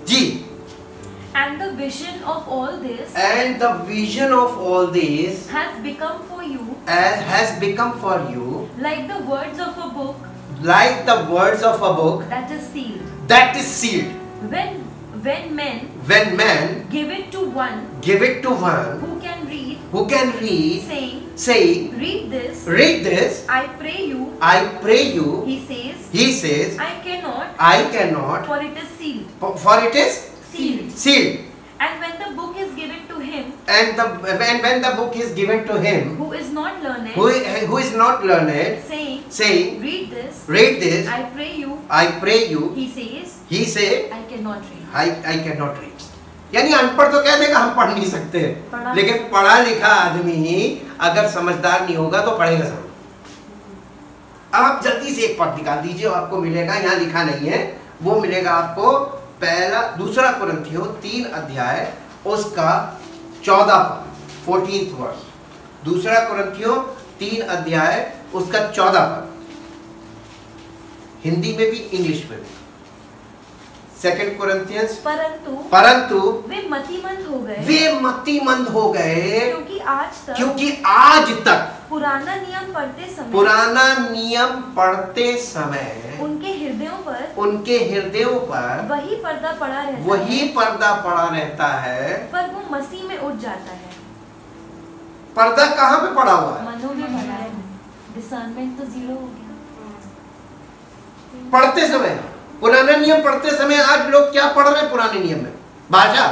जी? And the vision of all this has become for you like the words of a book that is sealed. When men give it to one who can read, saying read this, I pray you, he says I cannot, for it is sealed. And when the book is given to him, who is not learned, saying read this, I pray you, he says I cannot read. यानी अनपढ़ तो कह देगा हम पढ़ नहीं सकते, लेकिन पढ़ा लिखा आदमी अगर समझदार नहीं होगा तो पढ़ेगा समझ। अब आप जल्दी से एक पद निकाल दीजिए, आपको मिलेगा, यहाँ लिखा नहीं है, वो मिलेगा आपको दूसरा कुरिन्थियों 3 अध्याय उसका 14 पद, 14th वर्स। दूसरा कुरिन्थियों 3 अध्याय उसका 14 पद, हिंदी में भी इंग्लिश में भी। सेकंड कोरिन्थियंस, परंतु वे मतिमंद हो गए, क्योंकि आज तक पुराना नियम पढ़ते समय उनके हृदयों पर वही पर्दा पड़ा रहता है, पर वो मसीह में उठ जाता है। पर्दा कहाँ पे पड़ा हुआ है? मनों में पड़ा है। डिसर्नमेंट तो जीरो हो गया। पढ़ते समय, पुराना नियम पढ़ते समय आज लोग क्या पढ़ रहे हैं? पुराने नियम में भाषा,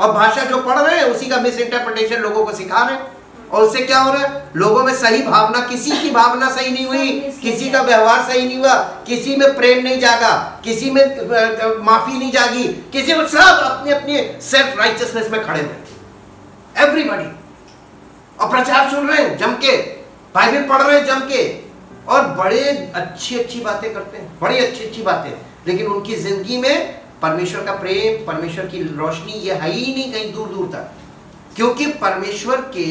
और भाषा जो पढ़ रहे हैं उसी का मिस इंटरप्रिटेशन लोगों को सिखा रहे हैं, और उससे क्या हो रहा है? लोगों में सही भावना, किसी की भावना सही नहीं हुई, किसी का व्यवहार सही नहीं हुआ, किसी में प्रेम नहीं जागा, किसी में माफी नहीं जागी, किसी में सब अपनी अपनी सेल्फ राइचियसनेस में खड़े हुए, एवरीबॉडी। और प्रचार सुन रहे हैं जम के, बाइबल पढ़ रहे हैं जम के, और बड़े अच्छी बातें करते हैं, बड़ी अच्छी बातें, लेकिन उनकी जिंदगी में परमेश्वर का प्रेम, परमेश्वर की रोशनी ये है ही नहीं कहीं दूर दूर तक। क्योंकि परमेश्वर के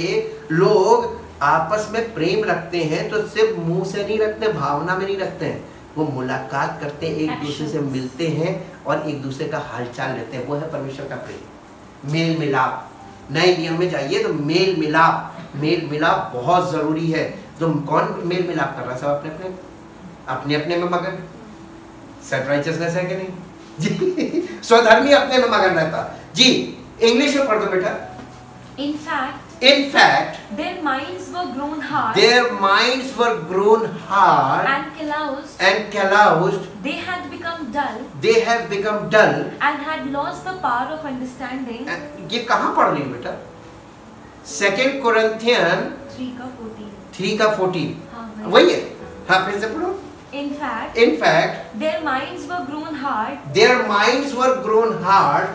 लोग आपस में प्रेम रखते हैं तो सिर्फ मुंह से नहीं रखते, भावना में नहीं रखते हैं, वो मुलाकात करते हैं, एक दूसरे से मिलते हैं और एक दूसरे का हालचाल लेते हैं। वो है परमेश्वर का प्रेम, मेल मिलाप। नए नियम में जाइए तो मेल मिलाप बहुत जरूरी है। तो कौन मेल मिलाप कर रहा है? सब अपने अपने में मगन। सेल्फ राइचियसनेस है कि नहीं जी? स्वधर्मी अपने में मगन रहता जी। इंग्लिश में पढ़ दो बेटा। In fact, their minds were grown hard. And calloused. They had become dull. And had lost the power of understanding. ये कहाँ पढ़ रही बेटा? 2 कोरिन्थियन 3 का 14 वही है। हाँ, फिर से पढ़ो। In fact, their minds were grown hard.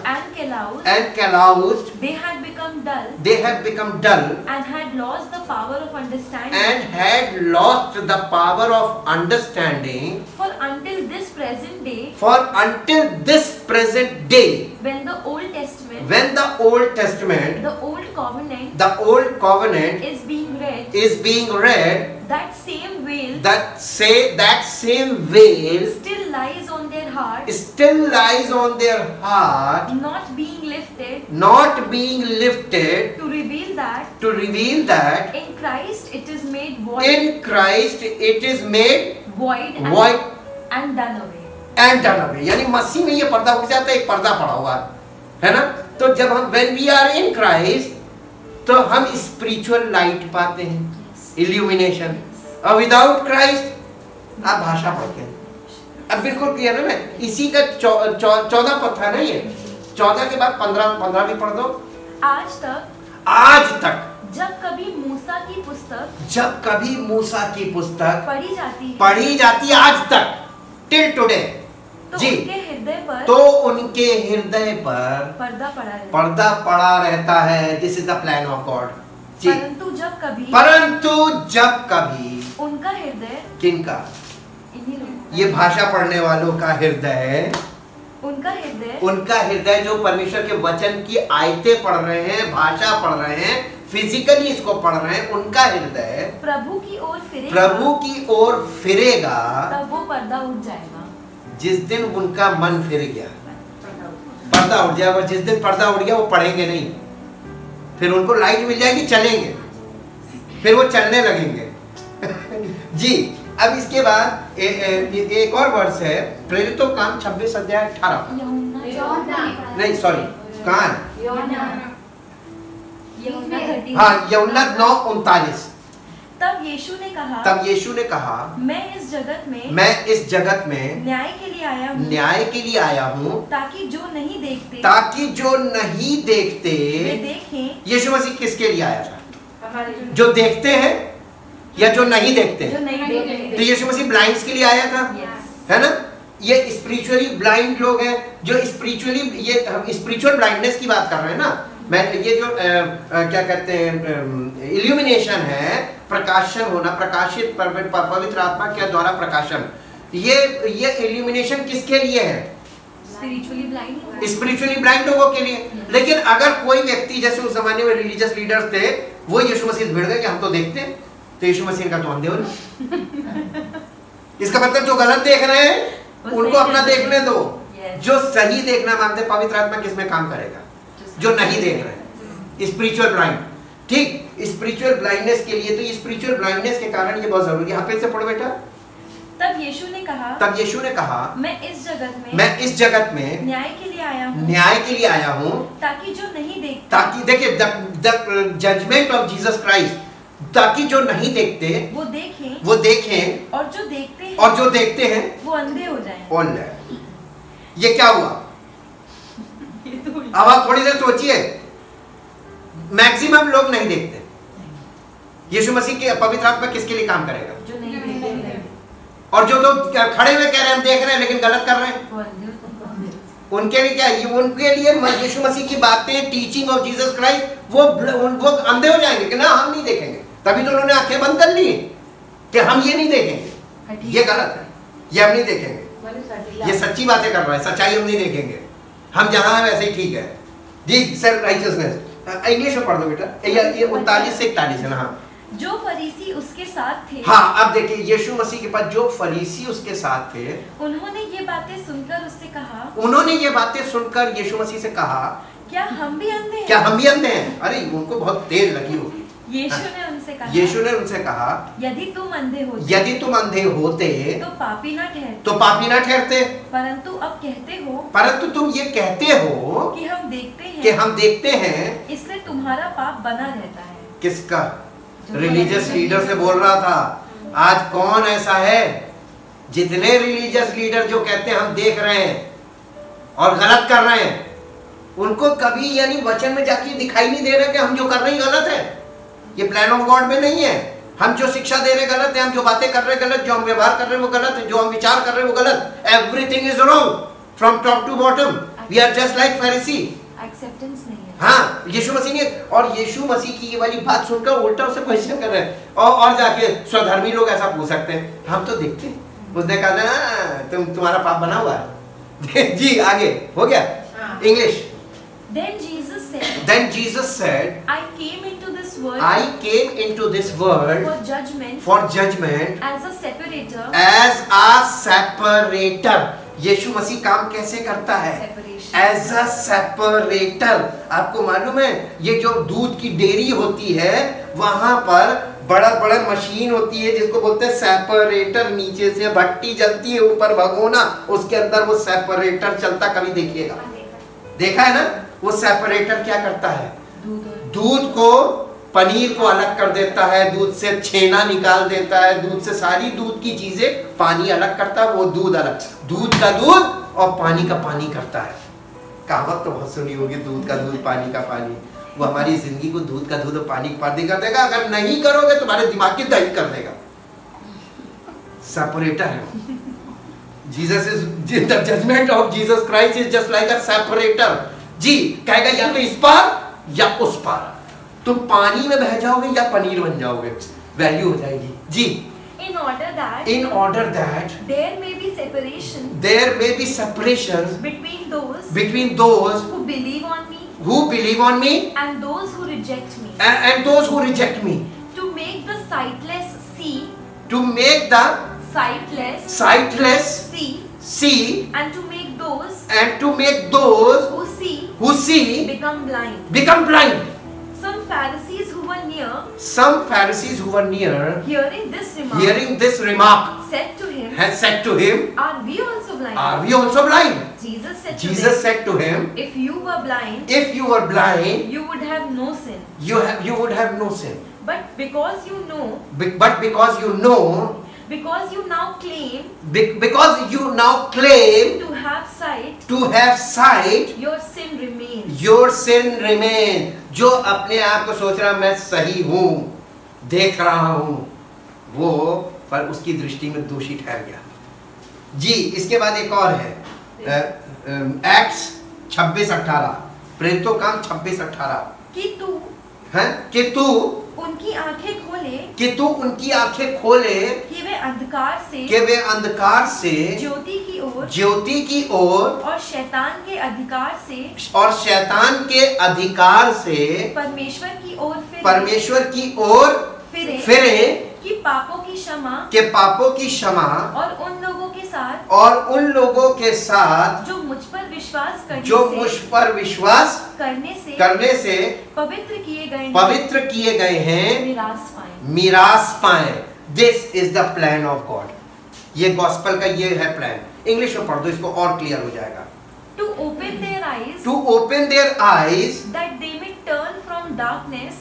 And calloused. They had become dull. And had lost the power of understanding. For until this present day. When the Old Testament. The Old Covenant. Is being read. That same veil still lies on their heart, not being lifted to reveal that in Christ it is made void and done away। यानी मसीह में ये पर्दा उठ जाता है, एक पर्दा पड़ा हुआ है ना। तो जब हम when we are in Christ तो हम स्पिरिचुअल लाइट पाते हैं, इल्यूमिनेशन। और विदाउट क्राइस्ट आप भाषा पढ़ते हैं। अब बिल्कुल क्लियर है ना? इसी का 14 पद था ना ये, 14 के बाद 15 भी पढ़ दो। आज तक जब कभी मूसा की पुस्तक पढ़ी जाती आज तक, टिल टुडे जी, तो उनके हृदय पर पर्दा पड़ा रहता है। This is the plan of God ji. परंतु जब कभी उनका हृदय, किनका? ये भाषा पढ़ने वालों का हृदय, उनका हृदय जो परमेश्वर के वचन की आयतें पढ़ रहे हैं, भाषा पढ़ रहे हैं, फिजिकली इसको पढ़ रहे हैं, उनका हृदय प्रभु की ओर फिरेगा, तब वो पर्दा उठ जाएगा। जिस दिन उनका मन फिर गया पर्दा उठ जाएगा। जिस दिन पर्दा उठ गया वो पढ़ेंगे नहीं, फिर उनको लाइट मिल जाएगी, चलेंगे, फिर वो चलने लगेंगे जी। अब इसके बाद एक और वर्ष है, प्रेरितों काम 26 अध्याय 18। नहीं सॉरी, कहाँ है? हाँ, यूहन्ना 9:39। तब यीशु ने कहा मैं इस जगत में न्याय के लिए आया हूँ ताकि जो नहीं देखते वे देखें। यीशु मसीह किसके लिए आया था? जो देखते हैं या जो नहीं देखते हैं? तो यीशु मसीह ब्लाइंड्स के लिए आया था, है ना? ये स्पिरिचुअली ब्लाइंड लोग हैं जो स्पिरिचुअली, ये हम स्पिरिचुअल ब्लाइंडनेस की बात कर रहे हैं ना। मैं ये जो क्या कहते हैं इल्यूमिनेशन है, प्रकाशन होना, प्रकाशित पवित्र आत्मा के द्वारा प्रकाशन, ये इल्यूमिनेशन किसके लिए है? स्पिरिचुअली ब्लाइंड लोगों के लिए। लेकिन अगर कोई व्यक्ति, जैसे उस जमाने में रिलीजियस लीडर्स थे, वो यीशु मसीह भिड़ गए कि हम तो देखते हैं, तो यीशु मसीह का तो अंधे हो। इसका मतलब जो गलत देख रहे हैं उनको अपना देखने दो। जो सही देखना मांगते, पवित्र आत्मा किसमें काम करेगा? जो नहीं देख रहे, स्पिरिचुअल ब्लाइंड। ठीक, स्पिरिचुअल ब्लाइंडनेस के लिए, तो स्पिरिचुअल ब्लाइंडनेस के कारण ये बहुत जरूरी है। यहाँ पे से पढ़ो बेटा। तब यीशु ने कहा मैं इस जगत में न्याय के लिए आया हूँ ताकि जो नहीं देखते, ताकि देखिए the judgement of Jesus Christ, ताकि जो नहीं देखते वो देखें और जो देखते हैं वो अंधे हो जाएं। और ये क्या हुआ? अब आप थोड़ी देर सोचिए, मैक्सिमम लोग नहीं देखते। यीशु मसीह के पवित्र आत्मा किसके लिए काम करेगा? जो नहीं देखते। और जो तो खड़े हुए कह रहे हैं हम देख रहे हैं लेकिन गलत कर रहे हैं, उनके लिए क्या है? उनके लिए यीशु मसीह की बातें, टीचिंग ऑफ जीसस क्राइस्ट, वो अंधे हो जाएंगे कि ना हम नहीं देखेंगे। तभी तो उन्होंने आंखें बंद कर ली कि हम ये नहीं देखेंगे, ये गलत है, ये हम नहीं देखेंगे, ये सच्ची बातें कर रहा है, सच्चाई हम नहीं देखेंगे, हम जहां हैं वैसे ही ठीक है जी। सेल्फ राइचियसनेस इंग्लिश में पढ़ दो बेटा, ये 39 से 41 है ना। हाँ, जो फरीसी उसके साथ थे। हाँ, अब देखिए यीशु मसीह के पास जो फरीसी उसके साथ थे, उन्होंने ये बातें सुनकर यीशु मसीह से कहा, क्या हम भी अंधे हैं? क्या हम भी अंधे हैं? अरे उनको बहुत देर लगी होगी। यीशु ने उनसे कहा यदि तुम अंधे होते तो पापी ना ठहरते, परंतु अब कहते हो, परंतु तुम ये कहते हो कि हम देखते हैं, इसलिए तुम्हारा पाप बना रहता है। किसका? रिलीजियस लीडर से बोल रहा था। आज कौन ऐसा है? जितने रिलीजियस लीडर जो कहते हैं हम देख रहे हैं और गलत कर रहे हैं, उनको कभी यानी वचन में जाके दिखाई नहीं दे रहा कि हम जो कर रहे हैं गलत है। ये प्लान ऑफ गॉड में नहीं है। हम जो शिक्षा दे रहे गलत है, हम जो बातें कर रहे गलत, जो हम व्यवहार कर रहे हैं वो गलत है, जो हम विचार कर रहे हैं वो गलत। Everything is wrong from top to bottom. We are just like फरीसी। एक्सेप्टेंस नहीं है। हाँ, यीशु मसीह ने, और यीशु मसीह की ये वाली बात सुनकर उल्टा उसे क्वेश्चन कर रहे हैं। और जाके स्वधर्मी लोग ऐसा पूछ सकते हैं, हम तो देखते हैं। उसने कहा ना तुम्हारा पाप बना हुआ है। जी आगे हो गया। English. Then Jesus said, I came into this world for judgment as a separator. यीशु मसीह काम कैसे करता है? As a separator. आपको मालूम है ये जो दूध की डेयरी होती है वहां पर बड़ा मशीन होती है जिसको बोलते हैं सेपरेटर। नीचे से भट्टी जलती है, ऊपर भगोना, उसके अंदर वो सेपरेटर चलता। कभी देखिएगा, देखा है ना? वो सेपरेटर क्या करता है? दूध को, पनीर को अलग कर देता है, दूध से छेना निकाल देता है, दूध से सारी दूध की चीजें, पानी अलग करता है, वो दूध अलग, दूध का दूध और पानी का पानी करता है। कहावत तो बहुत सुनी होगी, दूध का दूध पानी का पानी। वो हमारी जिंदगी को दूध का दूध और पानी का पानी कर देगा। अगर नहीं करोगे तुम्हारे दिमाग की दही कर देगा। सेपरेटर है। Jesus is the judgment of Jesus Christ is just like a separator. जी कहेगा या तो इस पार या उस पार, तुम पानी में बह जाओगे या पनीर बन जाओगे, वैल्यू हो जाएगी। जी in order that there may be separation between those who believe on me and those who reject me, to make the sightless see, and to make those who see become blind. Some Pharisees who were near hearing this remark said to him, Are we also blind? Jesus said to him, If you were blind, you would have no sin. You would have no sin. But because you know, because you now claim to have sight, your sin remains. जो अपने आप को सोच रहा मैं सही हूँ, देख रहा हूँ, वो पर उसकी दृष्टि में दोषी ठहर गया। जी इसके बाद एक और है, एक्ट्स 26:18, प्रेरितों काम 26:18, कि तू उनकी आंखें खोले कि वे अंधकार से ज्योति की ओर और शैतान के अधिकार से परमेश्वर की ओर फिरे, फिरे कि पापों की क्षमा, के पापों की क्षमा, और उन लोगों के साथ, और उन लोगों के साथ जो मुझ पर विश्वास करने से पवित्र किए गए हैं मीरास पाए। This is the plan of God. ये गॉस्पेल का ये है प्लान। इंग्लिश में पढ़ दो, इसको और क्लियर हो जाएगा। To open their eyes, that they may turn from darkness,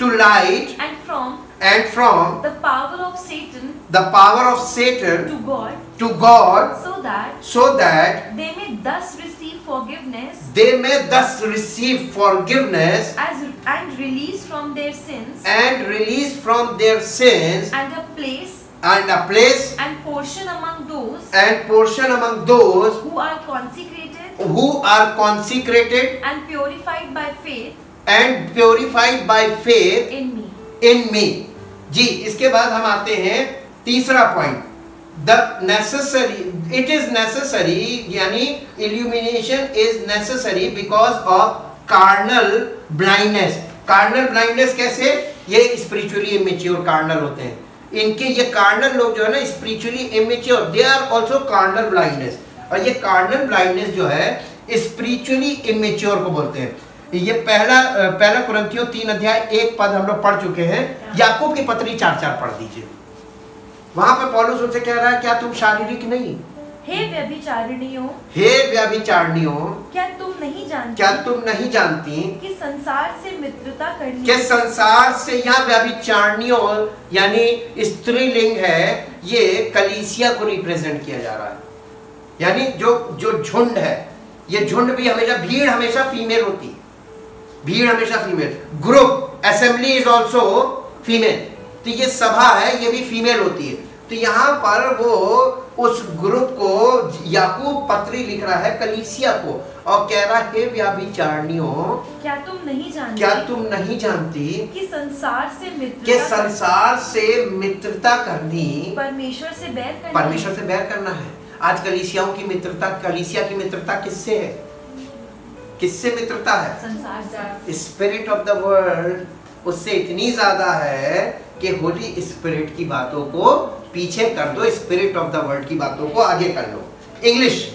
to light, and from the power of Satan, to God, so that they may thus receive forgiveness, and release from their sins, and a place and portion among those who are consecrated and purified by faith in me. जी, इसके बाद हम आते हैं तीसरा point, it is necessary, यानी illumination is necessary because of carnal blindness. carnal blindness कैसे? ये spiritually immature carnal होते हैं। इनके ये कार्नल लोग जो है ना, spiritually immature, they are also carnal blindness. और ये कार्नल ब्लाइंडनेस जो है स्पिरिचुअली इमेच्योर को बोलते हैं। ये पहला कुरिन्थियों 3:1 हम लोग पढ़ चुके हैं। याकूब की पत्री 4:4 पढ़ दीजिए। वहां पे पौलुस उनसे कह रहा है, क्या तुम शारीरिक नहीं? हे व्यभिचारिणियों, क्या तुम नहीं जानती कि संसार से मित्रता करनी, कि संसार से, यहाँ व्यभिचारिणियों यानी स्त्रीलिंग है, ये कलीसिया को रिप्रेजेंट किया जा रहा है। यानी जो झुंड है, ये झुंड भी हमेशा, भीड़ हमेशा फीमेल होती है, भीड़ हमेशा female. Group, assembly is also female. तो ये सभा है, ये भी फीमेल होती है। तो यहाँ पर वो उस ग्रुप को याकूब पत्री लिख रहा है कलीसिया को, और कह रहा है, व्यभिचारिणियों, क्या तुम नहीं जानती कि संसार से मित्रता करनी परमेश्वर से बैर करना है। आज कलीसिया की मित्रता किससे है? किससे मित्रता है? संसार से। स्पिरिट ऑफ द वर्ल्ड उससे इतनी ज्यादा है कि होली स्पिरिट की बातों को पीछे कर दो, स्पिरिट ऑफ द वर्ल्ड की बातों को आगे कर लो। इंग्लिश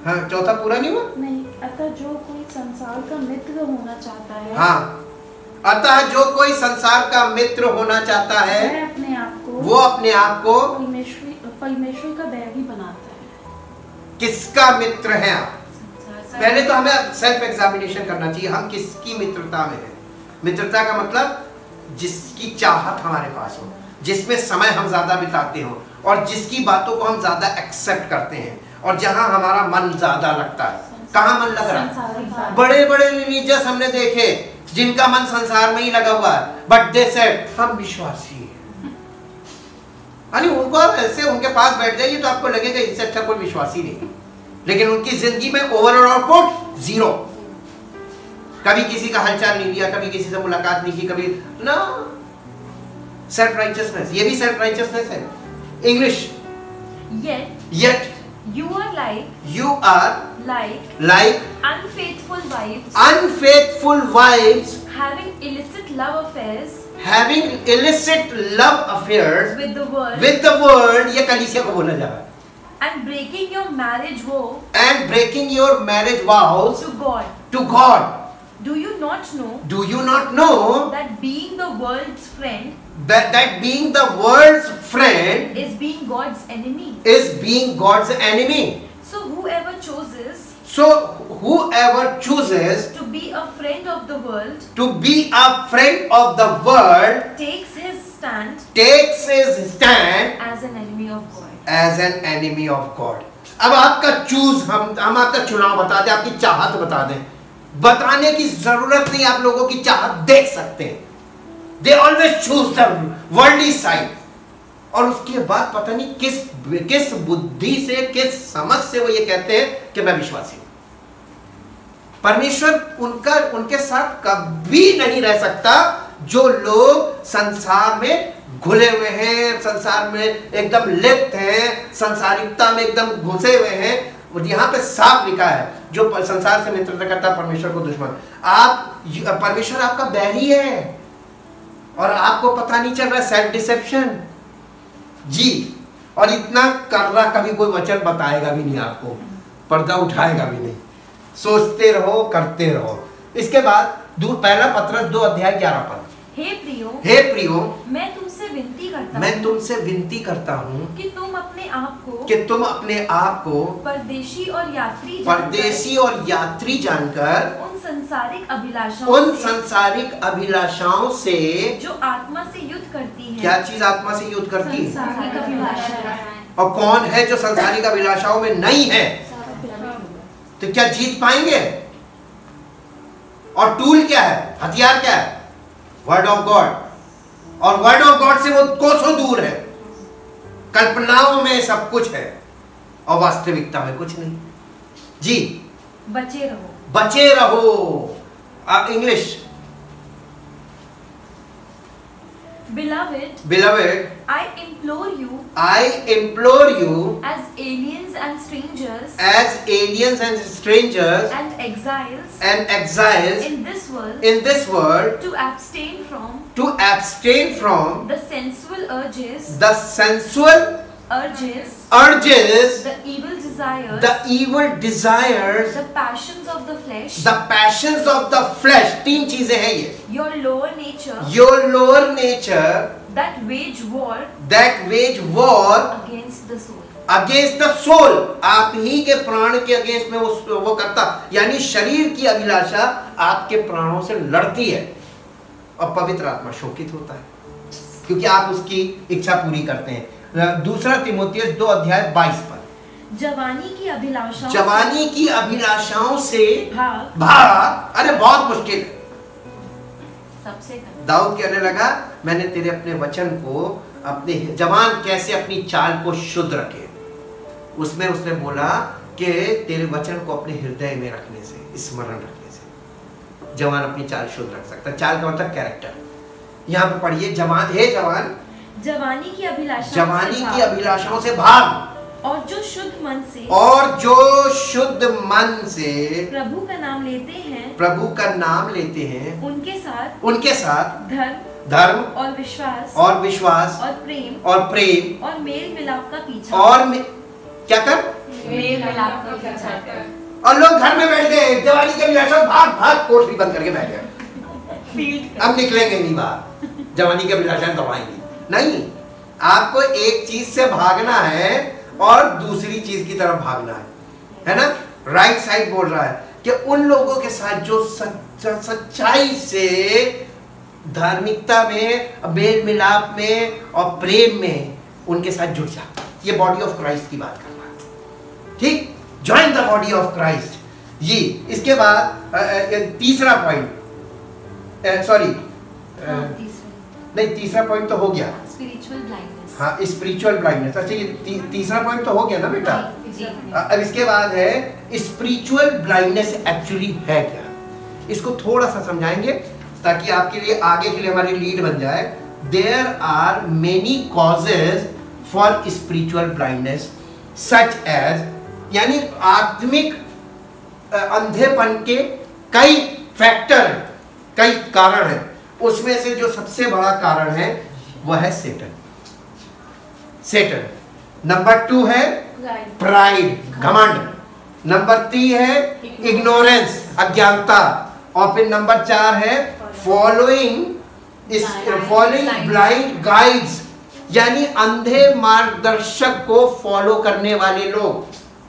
हाँ, चौथा पूरा नहीं हुआ? नहीं। अतः जो कोई संसार का मित्र होना चाहता है, हाँ, अतः जो कोई संसार का मित्र होना चाहता है, वो अपने आप को परमेश्वर का बैरी बनाता है। किसका मित्र है आप? पहले तो हमें सेल्फ एग्जामिनेशन करना चाहिए, हम किसकी मित्रता में हैं। मित्रता का मतलब जिसकी चाहत हमारे पास हो, जिसमें समय हम ज्यादा बिताते हो, और जिसकी बातों को हम ज्यादा एक्सेप्ट करते हैं, और जहां हमारा मन ज्यादा लगता है। कहाँ मन लग रहा है? बड़े बड़े रिलीजियस हमने देखे जिनका मन संसार में ही लगा हुआ है, बट दे सेड हम विश्वासी हैं। उनको ऐसे उनके पास बैठ जाइए तो आपको लगेगा इससे अच्छा कोई विश्वासी नहीं, लेकिन उनकी जिंदगी में ओवरऑल आउटपुट 0। कभी किसी का हालचाल नहीं लिया, कभी किसी से मुलाकात नहीं की, कभी ना। सेल्फ राइचियसनेस, ये भी सेल्फ राइचियसनेस है। English yet you are like unfaithful wives having illicit love affairs with the world। ये कलीसिया को बोला जा रहा है। and breaking your marriage vows to God। Do you not know that being the world's friend is being God's enemy? So whoever chooses to be a friend of the world takes his stand as an enemy of God। अब आपका हम आपका चुनाव बता दें, आपकी चाहत बता दें। बताने की जरूरत नहीं, आप लोगों की चाहत देख सकते हैं। They always choose the worldly side। और उसके बाद पता नहीं किस बुद्धि से, किस समझ से वो ये कहते हैं कि मैं विश्वासी हूं। परमेश्वर उनके साथ कभी नहीं रह सकता जो लोग संसार में घुले हुए हैं, संसार में एकदम लिप्त हैं, संसारिकता में एकदम घुसे हुए हैं। यहाँ पे साफ लिखा है, जो संसार से मित्रता करता परमेश्वर को दुश्मन। आप परमेश्वर आपका बैरी है और आपको पता नहीं चल रहा, सेल्फ डिसेप्शन जी। और इतना कर रहा, कभी कोई वचन बताएगा भी नहीं आपको, पर्दा उठाएगा भी नहीं, सोचते रहो, करते रहो। इसके बाद पहला पत्रस 2:11 हे प्रियो, मैं तुमसे विनती करता हूँ कि तुम अपने आप को परदेशी और यात्री जानकर उन संसारिक अभिलाषाओं से जो आत्मा से युद्ध करती है। क्या चीज आत्मा से युद्ध करती है? और कौन है जो संसारिक अभिलाषाओं में नहीं है? तो क्या जीत पाएंगे? और टूल क्या है, हथियार क्या है? Word of God. और वर्ड ऑफ गॉड से वो कोसों दूर है। कल्पनाओं में सब कुछ है और वास्तविकता में कुछ नहीं जी। बचे रहो। English, Beloved, I implore you as aliens and strangers and exiles in this world to abstain from the sensual urges, the evil desires, the passions of the flesh। तीन चीजें हैं ये। Your lower nature that wage war against the soul। आप ही के प्राण के against में वो करता, यानी शरीर की अभिलाषा आपके प्राणों से लड़ती है और पवित्र आत्मा शोकित होता है क्योंकि आप उसकी इच्छा पूरी करते हैं। दूसरा तीमुथियुस 2:22 जवानी की अभिलाषाओं से भाग। अरे बहुत मुश्किल सबसे। दाऊद कहने लगा, मैंने तेरे अपने वचन को, अपने जवान कैसे अपनी चाल को शुद्ध रखे, उसमें उसने बोला कि तेरे वचन को अपने हृदय में रखने से, स्मरण रखने से जवान अपनी चाल शुद्ध रख सकता है। चाल का मतलब कैरेक्टर। यहाँ पे पढ़िए, जवानी की अभिलाषाओं से भाग, और जो शुद्ध मन से प्रभु का नाम लेते हैं उनके साथ धर्म और विश्वास और प्रेम और मेल मिलाप का पीछा क्या कर मेल मिलाप का पीछा कर। और लोग घर में बैठ गए, जवानी की अभिलाषा, भाग कोठरी बंद करके बैठ गए, अब निकलेंगे नहीं बाहर, जवानी की अभिलाषा दबाएंगे नहीं। आपको एक चीज से भागना है और दूसरी चीज की तरफ भागना है ना। राइट साइड बोल रहा है कि उन लोगों के साथ जो सच्चाई से, धार्मिकता में, मेल मिलाप में और प्रेम में उनके साथ जुड़ जा। ये बॉडी ऑफ क्राइस्ट की बात कर रहा है, ठीक। Join the body of Christ ji. इसके बाद तीसरा पॉइंट, नहीं तीसरा पॉइंट तो हो गया, स्पिरिचुअल ब्लाइंडनेस। हाँ, स्पिरिचुअल ब्लाइंडनेस। अच्छा, ये तीसरा पॉइंट तो हो गया ना बेटा। अब इसके बाद है स्पिरिचुअल ब्लाइंडनेस एक्चुअली है क्या, इसको थोड़ा सा समझाएंगे ताकि आपके लिए आगे के लिए हमारी लीड बन जाए। There are many causes for spiritual blindness such as, यानी आत्मिक अंधेपन के कई फैक्टर, कई कारण है। उसमें से जो सबसे बड़ा कारण है वह है सेटन। नंबर 2 है प्राइड, घमंड। नंबर 3 है इग्नोरेंस, अज्ञानता। और फिर नंबर 4 है फॉलोइंग ब्लाइंड गाइड्स, यानी अंधे मार्गदर्शक को फॉलो करने वाले लोग,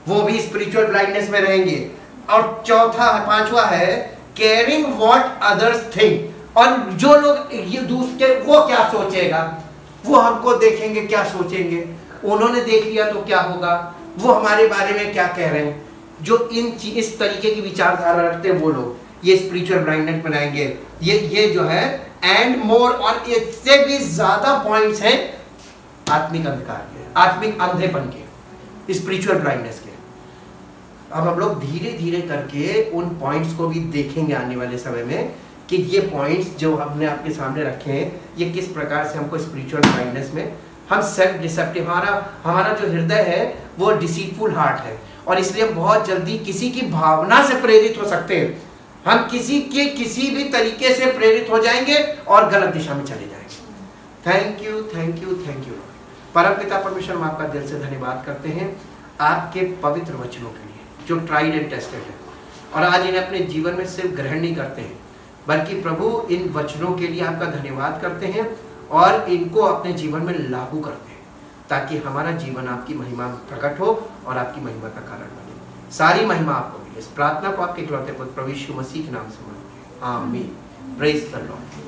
वो भी स्पिरिचुअल ब्लाइंडनेस में रहेंगे। और पांचवा है केयरिंग व्हाट अदर्स थिंक, और जो लोग ये दूसरे, वो क्या सोचेगा, वो हमको देखेंगे क्या सोचेंगे, उन्होंने देख लिया तो क्या होगा, वो हमारे बारे में क्या कह रहे हैं। जो इस तरीके की विचारधारा रखते हैं वो लोग, ये स्पिरिचुअल ब्लाइंडनेस में रहेंगे। ये जो है एंड मोर, और इससे भी ज्यादा पॉइंट्स हैं आत्मिक अंधकार के, आत्मिक अंधेपन के, स्पिरिचुअल ब्लाइंडनेस के। अब हम लोग धीरे धीरे करके उन पॉइंट्स को भी देखेंगे आने वाले समय में कि ये पॉइंट्स जो हमने आपके सामने रखे हैं, ये किस प्रकार से हमको स्पिरिचुअल ब्लाइंडनेस में, हम सेल्फ डिसेप्टिव, हमारा जो हृदय है वो डिसीटफुल हार्ट है, और इसलिए हम बहुत जल्दी किसी की भावना से प्रेरित हो सकते हैं। हम किसी के किसी भी तरीके से प्रेरित हो जाएंगे और गलत दिशा में चले जाएंगे। Thank you, thank you, thank you. परमपिता परमेश्वर, हम आपका दिल से धन्यवाद करते हैं आपके पवित्र वचनों के लिए जो ट्राइड एंड टेस्टेड है, और आज इन्हें अपने जीवन में सिर्फ ग्रहण नहीं करते हैं, बल्कि प्रभु इन वचनों के लिए आपका धन्यवाद करते हैं और इनको अपने जीवन में लागू करते हैं, ताकि हमारा जीवन आपकी महिमा में प्रकट हो और आपकी महिमा का कारण बने। सारी महिमा आपको मिले। इस प्रार्थना को आपके इकलौते पुत्र प्रभु यीशु मसीह के नाम से मांगते हैं, आमीन। Praise the Lord.